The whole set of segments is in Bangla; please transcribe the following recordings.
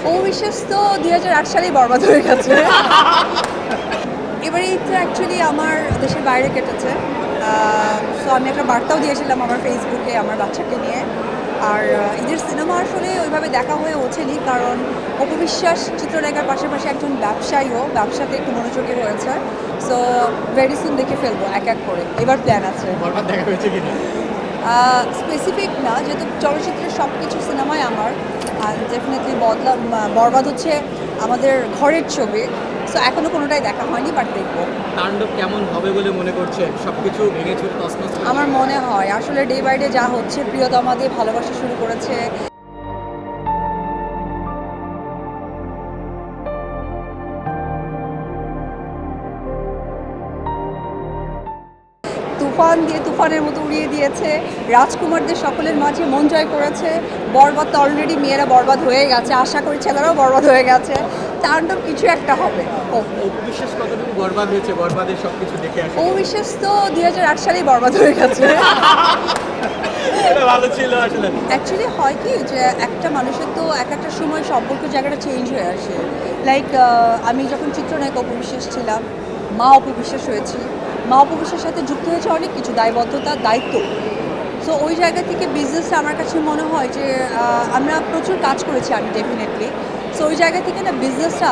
অবিশ্বাস তো 2008 সালেই বরবাদ হয়ে গেছে। এবারে ঈদটা অ্যাকচুয়ালি আমার দেশের বাইরে কেটেছে। সো আমি একটা বার্তাও দিয়েছিলাম আমার ফেসবুকে আমার বাচ্চাকে নিয়ে। আর ঈদের সিনেমা আসলে ওইভাবে দেখা হয়ে ওঠেনি, কারণ অপু বিশ্বাস চিত্রনায়িকার পাশাপাশি একজন ব্যবসায়ীও, ব্যবসাতে একটু মনোযোগী হয়েছে। সো ভেরি সুন দেখে ফেলবো এক এক করে, এবার প্ল্যান আছে। বরবাদ দেখা হয়েছে কিনা? স্পেসিফিক না, যেহেতু চলচ্চিত্রের সব কিছু সিনেমাই আমার, আর ডেফিনেটলি বরবাদ হচ্ছে আমাদের ঘরের ছবি। সো এখনও কোনোটাই দেখা হয়নি, বাট দেখবো। তাণ্ডব কেমন হবে বলে মনে করছেন? সবকিছু ভেঙে চুরে তছনছ করে আমার মনে হয় আসলে ডে বাই ডে যা হচ্ছে, প্রিয়তমা দিয়ে ভালোবাসা শুরু করেছে, তুফান দিয়ে তুফানের মতো উড়িয়ে দিয়েছে, রাজকুমারদের সকলের মাঝে মন জয় করেছে। বরবাদ তো অলরেডি মেয়েরা বরবাদ হয়ে গেছে, আশা করি ছেলেরাও বরবাদ হয়ে গেছে। তাণ্ডব কিছু একটা হবে। অপু বিশ্বাস কতটুকু বরবাদ হয়েছে বরবাদের সবকিছু দেখে আসে? অবিশ্বাস তো 2008 সালেই বরবাদ হয়ে গেছে। এটা ভালো ছিল আসলে। অ্যাকচুয়ালি হয় কি যে একটা মানুষের তো এক একটা সময় সম্পর্ক জায়গাটা চেঞ্জ হয়ে আসে। লাইক আমি যখন চিত্রনায়ক অপু বিশ্বাস ছিলাম, মা অপু বিশ্বাস হয়েছি, মা অপু বিশ্বাসের সাথে যুক্ত হয়েছে অনেক কিছু দায়বদ্ধতা, দায়িত্ব। সো ওই জায়গা থেকে বিজনেসটা আমার কাছে মনে হয় যে আমরা প্রচুর কাজ করেছি আমি ডেফিনেটলি। সো ওই জায়গা থেকে না বিজনেসটা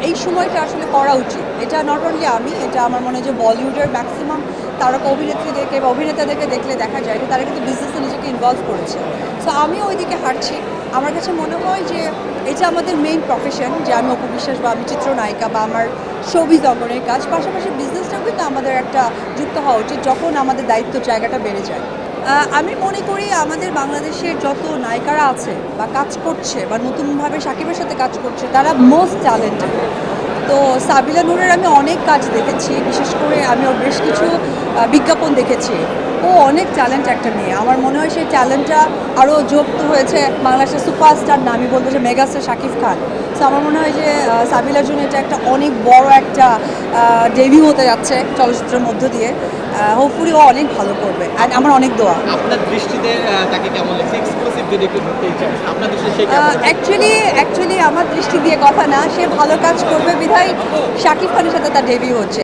এই সময়টা আসলে করা উচিত। এটা নট অনলি আমি, এটা আমার মনে হয় যে বলিউডের ম্যাক্সিমাম তারকা অভিনেত্রীদেরকে বা অভিনেতাদেরকে দেখলে দেখা যায় যে তারা কিন্তু বিজনেসে নিজেকে ইনভলভ করেছে। সো আমিও ওই দিকে হাঁটছি। আমার কাছে মনে হয় যে এটা আমাদের মেইন প্রফেশন, যে আমি অপু বিশ্বাস বা আমি চিত্রনায়িকা বা আমার শোবিজ অঙ্গনের কাজ, পাশাপাশি বিজনেসটাও কিন্তু আমাদের একটা যুক্ত হওয়া উচিত যখন আমাদের দায়িত্ব জায়গাটা বেড়ে যায়। আমি মনে করি আমাদের বাংলাদেশের যত নায়িকারা আছে বা কাজ করছে বা নতুনভাবে সাকিবের সাথে কাজ করছে, তারা মোস্ট ট্যালেন্টেড। তো সাবিলা নূরের আমি অনেক কাজ দেখেছি, বিশেষ করে আমি ওর বেশ কিছু বিজ্ঞাপন দেখেছি। ও অনেক ট্যালেন্ট একটা মেয়ে। আমার মনে হয় সেই ট্যালেন্টটা আরও যুক্ত হয়েছে বাংলাদেশের সুপারস্টার না, আমি বলবো যে মেগাস্টার শাকিব খান। সো আমার মনে হয় যে সাবিলার জন্য এটা একটা অনেক বড় একটা ডেবিউ হতে যাচ্ছে চলচ্চিত্রের মধ্য দিয়ে। হোপফুলি ও অনেক ভালো করবে, অ্যান্ড আমার অনেক দোয়া। আপনার দৃষ্টিতে তাকে কেমন লাগছে? এক্সক্লুসিভ যদি একটু ধরতে ইচ্ছা করছে, আপনার দৃষ্টিতে সে কেমন? অ্যাকচুয়ালি আমার দৃষ্টি দিয়ে কথা না, সে ভালো কাজ করবে বিধায় শাকিব খানের সাথে তার ডেবিউ হচ্ছে।